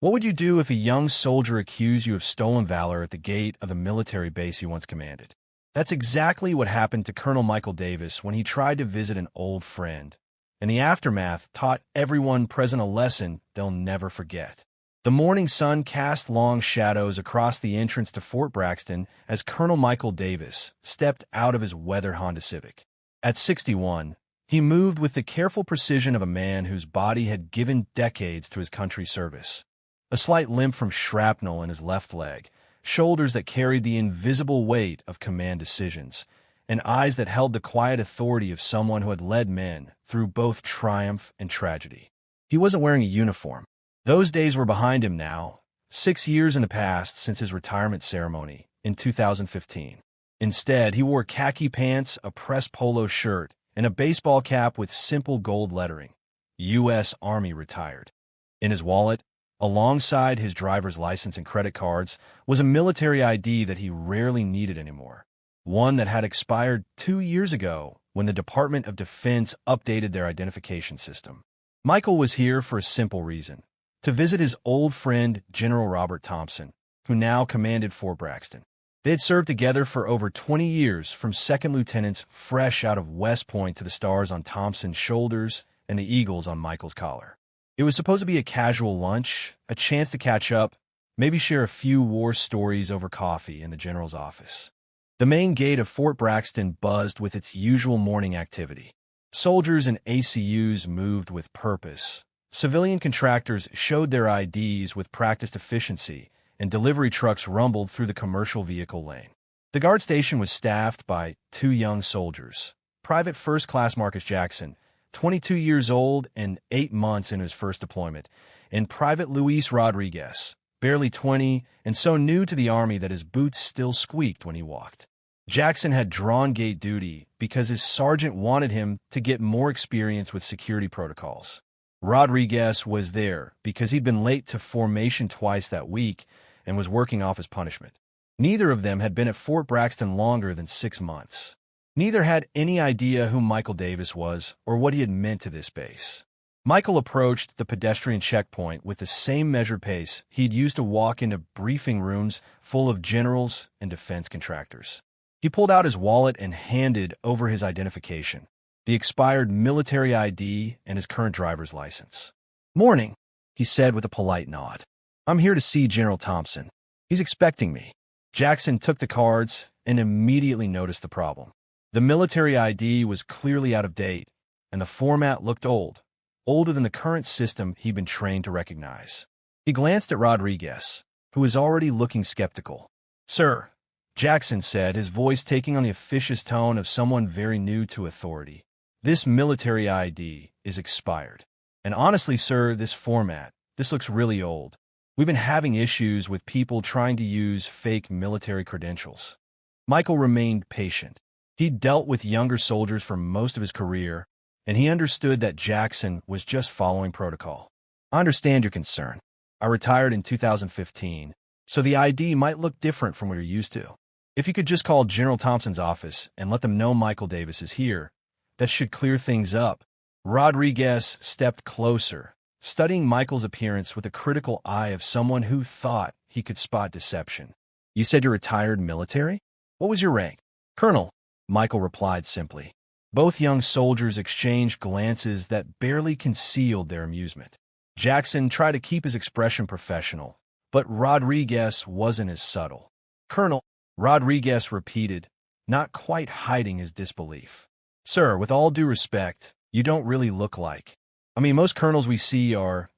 What would you do if a young soldier accused you of stolen valor at the gate of the military base you once commanded? That's exactly what happened to Colonel Michael Davis when he tried to visit an old friend. And the aftermath taught everyone present a lesson they'll never forget. The morning sun cast long shadows across the entrance to Fort Braxton as Colonel Michael Davis stepped out of his weathered Honda Civic. At 61, he moved with the careful precision of a man whose body had given decades to his country's service. A slight limp from shrapnel in his left leg, shoulders that carried the invisible weight of command decisions, and eyes that held the quiet authority of someone who had led men through both triumph and tragedy. He wasn't wearing a uniform. Those days were behind him now, 6 years in the past since his retirement ceremony in 2015. Instead, he wore khaki pants, a pressed polo shirt, and a baseball cap with simple gold lettering, U.S. Army Retired. In his wallet, alongside his driver's license and credit cards, was a military ID that he rarely needed anymore, one that had expired 2 years ago when the Department of Defense updated their identification system. Michael was here for a simple reason: to visit his old friend General Robert Thompson, who now commanded Fort Braxton. They had served together for over 20 years, from second lieutenants fresh out of West Point to the stars on Thompson's shoulders and the eagles on Michael's collar. It was supposed to be a casual lunch, a chance to catch up, maybe share a few war stories over coffee in the general's office. The main gate of Fort Braxton buzzed with its usual morning activity. Soldiers and ACUs moved with purpose. Civilian contractors showed their IDs with practiced efficiency, and delivery trucks rumbled through the commercial vehicle lane. The guard station was staffed by 2 young soldiers: Private First Class Marcus Jackson, 22 years old and 8 months in his first deployment, and Private Luis Rodriguez, barely 20 and so new to the Army that his boots still squeaked when he walked. Jackson had drawn gate duty because his sergeant wanted him to get more experience with security protocols. Rodriguez was there because he'd been late to formation twice that week and was working off his punishment. Neither of them had been at Fort Braxton longer than 6 months. Neither had any idea who Michael Davis was or what he had meant to this base. Michael approached the pedestrian checkpoint with the same measured pace he'd used to walk into briefing rooms full of generals and defense contractors. He pulled out his wallet and handed over his identification: the expired military ID and his current driver's license. "Morning," he said with a polite nod. "I'm here to see General Thompson. He's expecting me." Jackson took the cards and immediately noticed the problem. The military ID was clearly out of date, and the format looked old, older than the current system he'd been trained to recognize. He glanced at Rodriguez, who was already looking skeptical. "Sir," Jackson said, his voice taking on the officious tone of someone very new to authority, "this military ID is expired. And honestly, sir, this looks really old. We've been having issues with people trying to use fake military credentials." Michael remained patient. He'd dealt with younger soldiers for most of his career, and he understood that Jackson was just following protocol. "I understand your concern. I retired in 2015, so the ID might look different from what you're used to. If you could just call General Thompson's office and let them know Michael Davis is here, that should clear things up." Rodriguez stepped closer, studying Michael's appearance with a critical eye of someone who thought he could spot deception. "You said you're retired military? What was your rank?" "Colonel," Michael replied simply. Both young soldiers exchanged glances that barely concealed their amusement. Jackson tried to keep his expression professional, but Rodriguez wasn't as subtle. "Colonel," Rodriguez repeated, not quite hiding his disbelief. "Sir, with all due respect, you don't really look like. Most colonels we see are,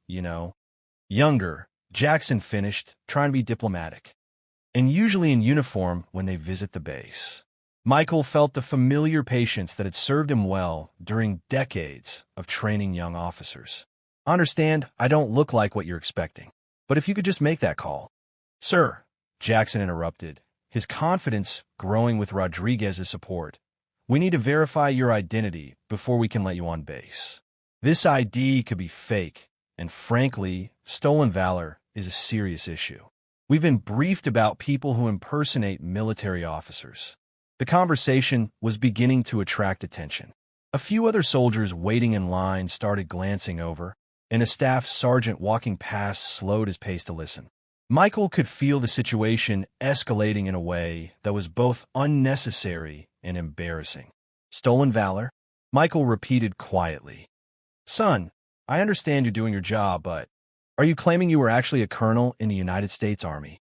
younger," Jackson finished, trying to be diplomatic. "And usually in uniform when they visit the base." Michael felt the familiar patience that had served him well during decades of training young officers. "I understand I don't look like what you're expecting, but if you could just make that call." "Sir," Jackson interrupted, his confidence growing with Rodriguez's support, "we need to verify your identity before we can let you on base. This ID could be fake, and frankly, stolen valor is a serious issue. We've been briefed about people who impersonate military officers." The conversation was beginning to attract attention. A few other soldiers waiting in line started glancing over, and a staff sergeant walking past slowed his pace to listen. Michael could feel the situation escalating in a way that was both unnecessary and embarrassing. Stolen valor? Michael repeated quietly. Son, I understand you're doing your job, but are you claiming you were actually a colonel in the United States Army?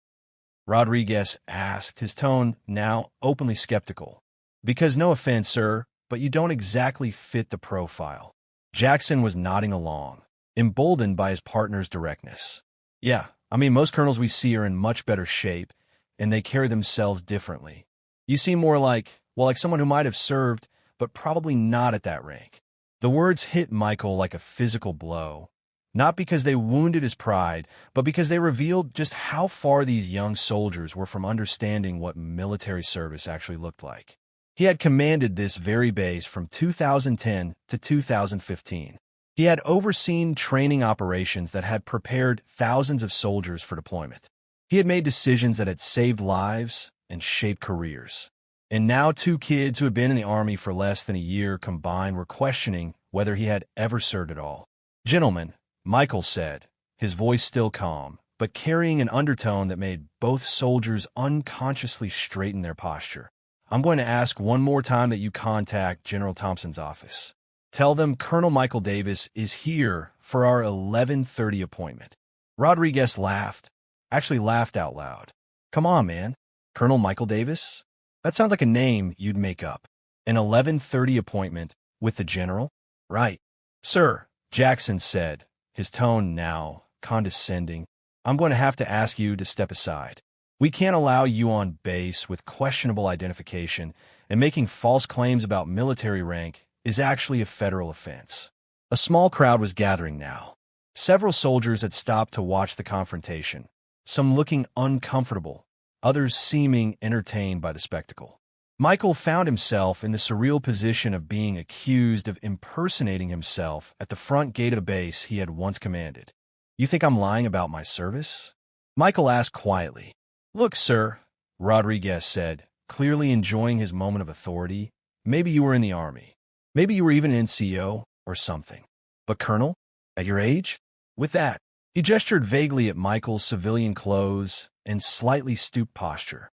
Rodriguez asked, his tone now openly skeptical. Because no offense, sir, but you don't exactly fit the profile. Jackson was nodding along, emboldened by his partner's directness. Yeah, I mean, most colonels we see are in much better shape, and they carry themselves differently. You seem more like someone who might have served, but probably not at that rank. The words hit Michael like a physical blow, not because they wounded his pride, but because they revealed just how far these young soldiers were from understanding what military service actually looked like. He had commanded this very base from 2010 to 2015. He had overseen training operations that had prepared thousands of soldiers for deployment. He had made decisions that had saved lives and shaped careers. And now 2 kids who had been in the Army for less than a year combined were questioning whether he had ever served at all. Gentlemen, Michael said, his voice still calm, but carrying an undertone that made both soldiers unconsciously straighten their posture. I'm going to ask one more time that you contact General Thompson's office. Tell them Colonel Michael Davis is here for our 11:30 appointment. Rodriguez laughed, actually laughed out loud. Come on, man. Colonel Michael Davis? That sounds like a name you'd make up. An 11:30 appointment with the general? Right. Sir, Jackson said, his tone now condescending. I'm going to have to ask you to step aside. We can't allow you on base with questionable identification, and making false claims about military rank is actually a federal offense. A small crowd was gathering now. Several soldiers had stopped to watch the confrontation, some looking uncomfortable, others seeming entertained by the spectacle. Michael found himself in the surreal position of being accused of impersonating himself at the front gate of a base he had once commanded. You think I'm lying about my service? Michael asked quietly. Look, sir, Rodriguez said, clearly enjoying his moment of authority. Maybe you were in the Army. Maybe you were even an NCO or something. But Colonel, at your age? With that, he gestured vaguely at Michael's civilian clothes and slightly stooped posture.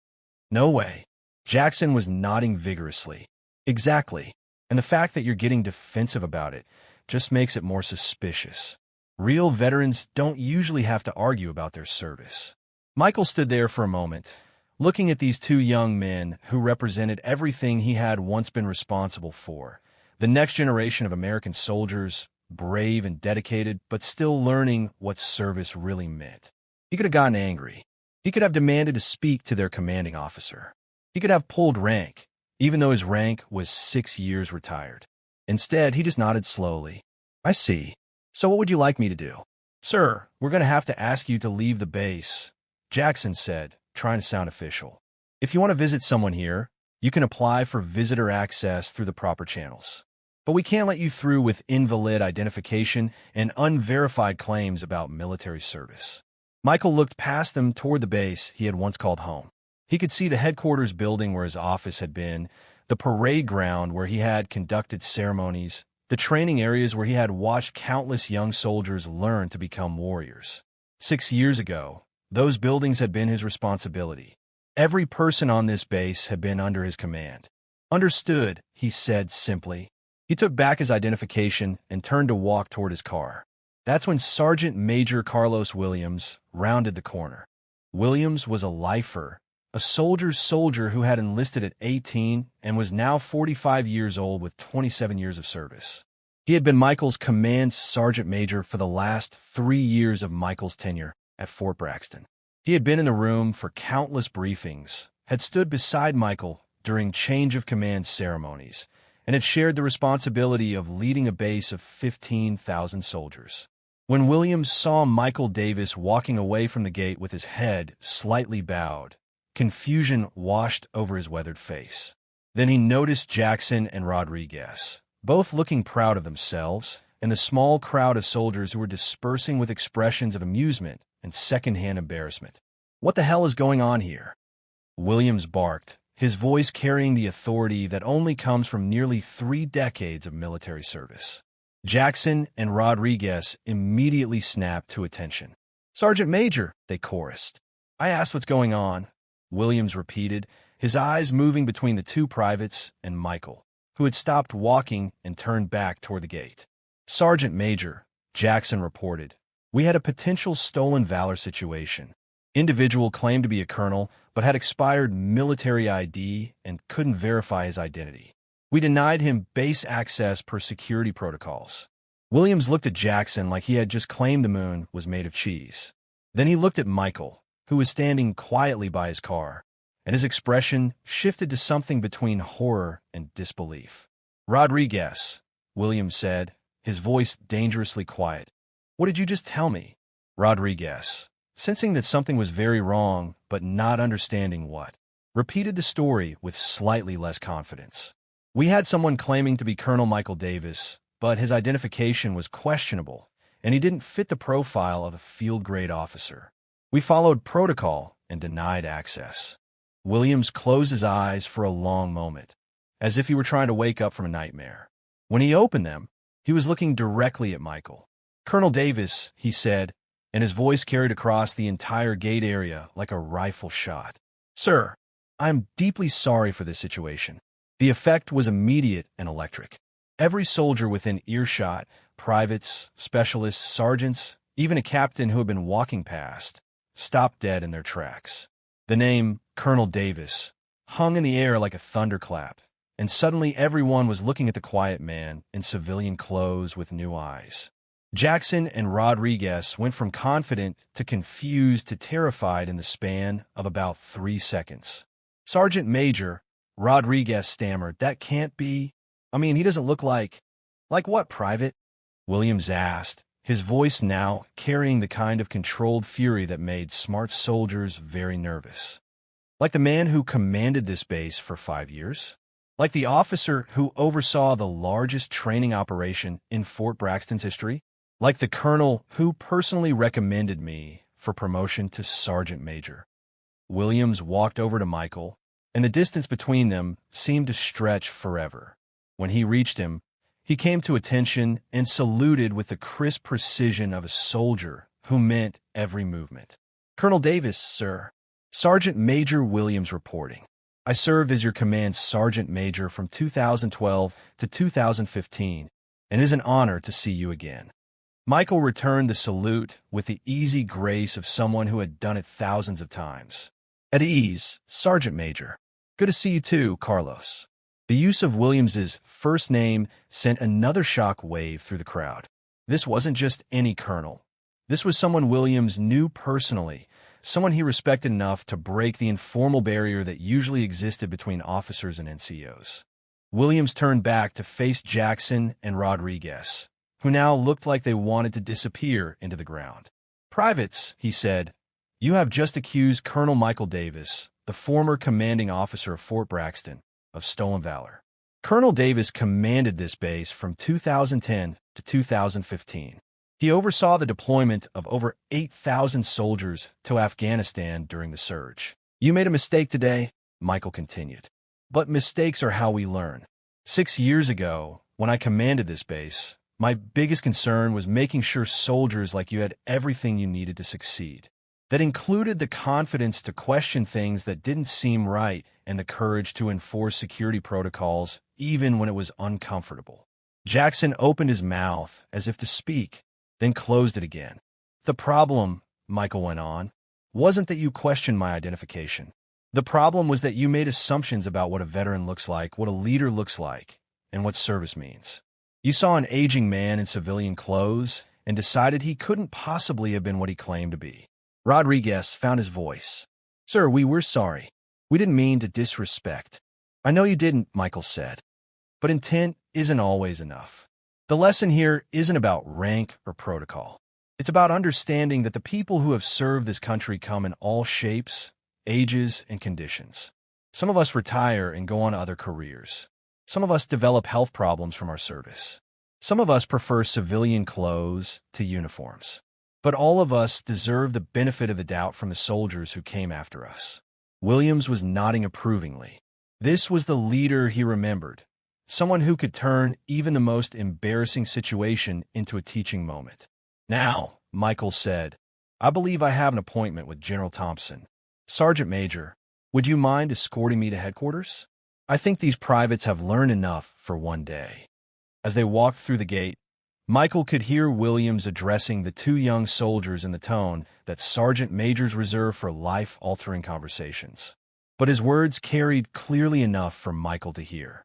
No way. Jackson was nodding vigorously. Exactly. And the fact that you're getting defensive about it just makes it more suspicious. Real veterans don't usually have to argue about their service. Michael stood there for a moment, looking at these 2 young men who represented everything he had once been responsible for. The next generation of American soldiers, brave and dedicated, but still learning what service really meant. He could have gotten angry. He could have demanded to speak to their commanding officer. He could have pulled rank, even though his rank was 6 years retired. Instead, he just nodded slowly. I see. So what would you like me to do? Sir, we're going to have to ask you to leave the base, Jackson said, trying to sound official. If you want to visit someone here, you can apply for visitor access through the proper channels. But we can't let you through with invalid identification and unverified claims about military service. Michael looked past them toward the base he had once called home. He could see the headquarters building where his office had been, the parade ground where he had conducted ceremonies, the training areas where he had watched countless young soldiers learn to become warriors. 6 years ago, those buildings had been his responsibility. Every person on this base had been under his command. Understood, he said simply. He took back his identification and turned to walk toward his car. That's when Sergeant Major Carlos Williams rounded the corner. Williams was a lifer, a soldier's soldier who had enlisted at 18 and was now 45 years old with 27 years of service. He had been Michael's command sergeant major for the last 3 years of Michael's tenure at Fort Braxton. He had been in the room for countless briefings, had stood beside Michael during change of command ceremonies, and had shared the responsibility of leading a base of 15,000 soldiers. When Williams saw Michael Davis walking away from the gate with his head slightly bowed, confusion washed over his weathered face. Then he noticed Jackson and Rodriguez, both looking proud of themselves, and the small crowd of soldiers who were dispersing with expressions of amusement and second-hand embarrassment. What the hell is going on here? Williams barked, his voice carrying the authority that only comes from nearly 3 decades of military service. Jackson and Rodriguez immediately snapped to attention. "Sergeant Major," they chorused. "I asked what's going on," Williams repeated, his eyes moving between the two privates and Michael, who had stopped walking and turned back toward the gate. "Sergeant Major," Jackson reported, "we had a potential stolen valor situation. Individual claimed to be a colonel, but had expired military ID and couldn't verify his identity. We denied him base access per security protocols." Williams looked at Jackson like he had just claimed the moon was made of cheese. Then he looked at Michael, who was standing quietly by his car, and his expression shifted to something between horror and disbelief. "Rodriguez," Williams said, his voice dangerously quiet. "What did you just tell me?" Rodriguez, sensing that something was very wrong but not understanding what, repeated the story with slightly less confidence. "We had someone claiming to be Colonel Michael Davis, but his identification was questionable, and he didn't fit the profile of a field-grade officer. We followed protocol and denied access." Williams closed his eyes for a long moment, as if he were trying to wake up from a nightmare. When he opened them, he was looking directly at Michael. "Colonel Davis," he said, and his voice carried across the entire gate area like a rifle shot. "Sir, I'm deeply sorry for this situation." The effect was immediate and electric. Every soldier within earshot, privates, specialists, sergeants, even a captain who had been walking past, stopped dead in their tracks. The name Colonel Davis hung in the air like a thunderclap, and suddenly everyone was looking at the quiet man in civilian clothes with new eyes. Jackson and Rodriguez went from confident to confused to terrified in the span of about 3 seconds. "Sergeant Major," Rodriguez stammered, "that can't be. I mean, he doesn't look like—" "Like what, Private?" Williams asked, his voice now carrying the kind of controlled fury that made smart soldiers very nervous. "Like the man who commanded this base for 5 years? Like the officer who oversaw the largest training operation in Fort Braxton's history? Like the colonel who personally recommended me for promotion to sergeant major?" Williams walked over to Michael, and the distance between them seemed to stretch forever. When he reached him, he came to attention and saluted with the crisp precision of a soldier who meant every movement. "Colonel Davis, sir." Sergeant Major Williams reporting. "I served as your command sergeant major from 2012 to 2015, and it is an honor to see you again." Michael returned the salute with the easy grace of someone who had done it thousands of times. "At ease, Sergeant Major. Good to see you too, Carlos." The use of Williams's first name sent another shock wave through the crowd. This wasn't just any colonel. This was someone Williams knew personally, someone he respected enough to break the informal barrier that usually existed between officers and NCOs. Williams turned back to face Jackson and Rodriguez, who now looked like they wanted to disappear into the ground. "Privates," he said, "you have just accused Colonel Michael Davis, the former commanding officer of Fort Braxton, of stolen valor. Colonel Davis commanded this base from 2010 to 2015. He oversaw the deployment of over 8,000 soldiers to Afghanistan during the surge. You made a mistake today," Michael continued. "But mistakes are how we learn. 6 years ago, when I commanded this base, my biggest concern was making sure soldiers like you had everything you needed to succeed. That included the confidence to question things that didn't seem right and the courage to enforce security protocols even when it was uncomfortable." Jackson opened his mouth as if to speak, then closed it again. "The problem," Michael went on, "wasn't that you questioned my identification. The problem was that you made assumptions about what a veteran looks like, what a leader looks like, and what service means. You saw an aging man in civilian clothes and decided he couldn't possibly have been what he claimed to be." Rodriguez found his voice. "Sir, we're sorry. We didn't mean to disrespect." "I know you didn't," Michael said. "But intent isn't always enough. The lesson here isn't about rank or protocol. It's about understanding that the people who have served this country come in all shapes, ages, and conditions. Some of us retire and go on to other careers. Some of us develop health problems from our service. Some of us prefer civilian clothes to uniforms. But all of us deserve the benefit of the doubt from the soldiers who came after us." Williams was nodding approvingly. This was the leader he remembered, someone who could turn even the most embarrassing situation into a teaching moment. "Now," Michael said, "I believe I have an appointment with General Thompson. Sergeant Major, would you mind escorting me to headquarters? I think these privates have learned enough for one day." As they walked through the gate, Michael could hear Williams addressing the two young soldiers in the tone that sergeant majors reserve for life-altering conversations. But his words carried clearly enough for Michael to hear.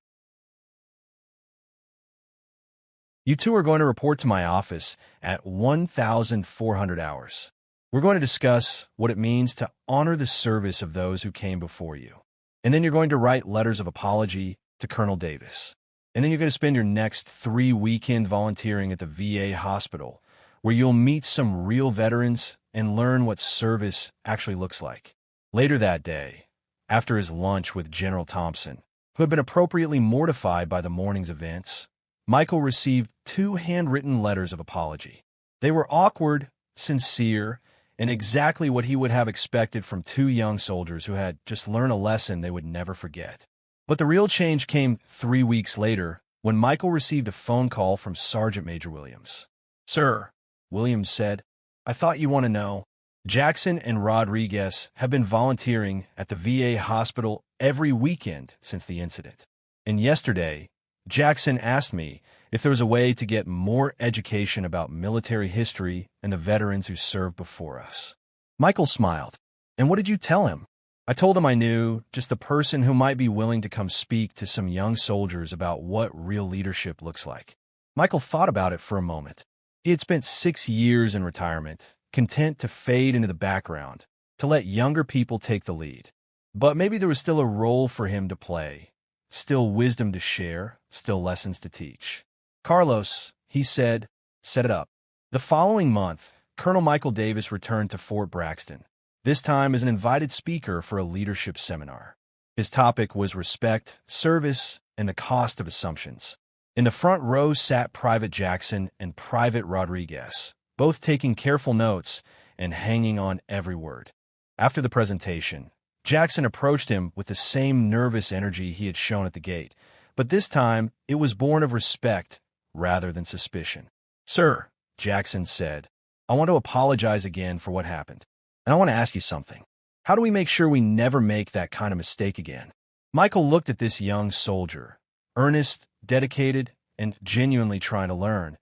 "You two are going to report to my office at 1,400 hours. We're going to discuss what it means to honor the service of those who came before you. And then you're going to write letters of apology to Colonel Davis. And then you're going to spend your next 3 weekends volunteering at the VA hospital, where you'll meet some real veterans and learn what service actually looks like." Later that day, after his lunch with General Thompson, who had been appropriately mortified by the morning's events, Michael received 2 handwritten letters of apology. They were awkward, sincere, and exactly what he would have expected from 2 young soldiers who had just learned a lesson they would never forget. But the real change came 3 weeks later when Michael received a phone call from Sergeant Major Williams. "Sir," Williams said, "I thought you want to know. Jackson and Rodriguez have been volunteering at the VA hospital every weekend since the incident. And yesterday, Jackson asked me if there was a way to get more education about military history and the veterans who served before us." Michael smiled. "And what did you tell him?" "I told him I knew just the person who might be willing to come speak to some young soldiers about what real leadership looks like." Michael thought about it for a moment. He had spent 6 years in retirement, content to fade into the background, to let younger people take the lead. But maybe there was still a role for him to play, still wisdom to share, still lessons to teach. "Carlos," he said, "set it up." The following month, Colonel Michael Davis returned to Fort Braxton, this time as an invited speaker for a leadership seminar. His topic was respect, service, and the cost of assumptions. In the front row sat Private Jackson and Private Rodriguez, both taking careful notes and hanging on every word. After the presentation, Jackson approached him with the same nervous energy he had shown at the gate, but this time it was born of respect rather than suspicion. "Sir," Jackson said, "I want to apologize again for what happened. And I want to ask you something. How do we make sure we never make that kind of mistake again?" Michael looked at this young soldier, earnest, dedicated, and genuinely trying to learn,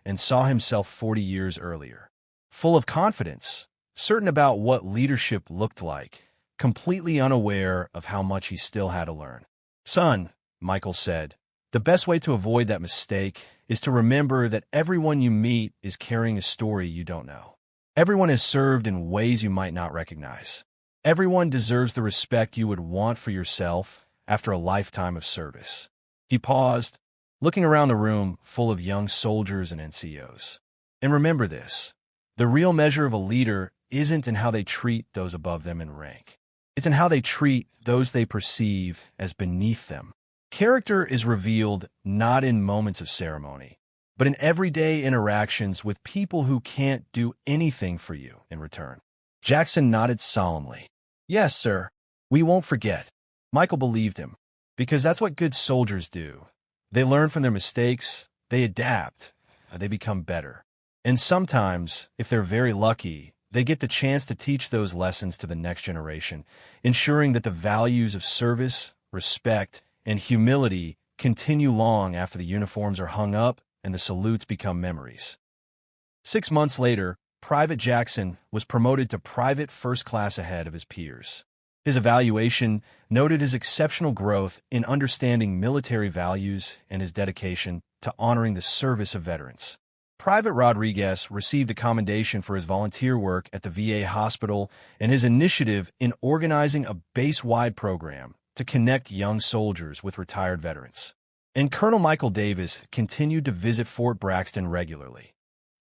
and saw himself 40 years earlier. Full of confidence, certain about what leadership looked like, completely unaware of how much he still had to learn. "Son," Michael said, "the best way to avoid that mistake is to remember that everyone you meet is carrying a story you don't know. Everyone has served in ways you might not recognize. Everyone deserves the respect you would want for yourself after a lifetime of service." He paused, looking around the room full of young soldiers and NCOs. "And remember this, the real measure of a leader isn't in how they treat those above them in rank. It's in how they treat those they perceive as beneath them. Character is revealed not in moments of ceremony, but in everyday interactions with people who can't do anything for you in return." Jackson nodded solemnly. "Yes, sir. We won't forget." Michael believed him, because that's what good soldiers do. They learn from their mistakes, they adapt, they become better. And sometimes, if they're very lucky, they get the chance to teach those lessons to the next generation, ensuring that the values of service, respect, and humility continue long after the uniforms are hung up and the salutes become memories. 6 months later, Private Jackson was promoted to private first class ahead of his peers. His evaluation noted his exceptional growth in understanding military values and his dedication to honoring the service of veterans. Private Rodriguez received a commendation for his volunteer work at the VA hospital and his initiative in organizing a base-wide program to connect young soldiers with retired veterans. And Colonel Michael Davis continued to visit Fort Braxton regularly,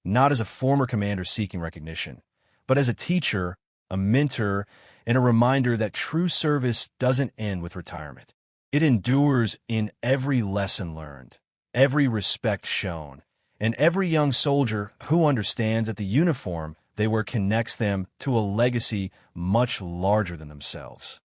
not as a former commander seeking recognition, but as a teacher, a mentor, and a reminder that true service doesn't end with retirement. It endures in every lesson learned, every respect shown, and every young soldier who understands that the uniform they wear connects them to a legacy much larger than themselves.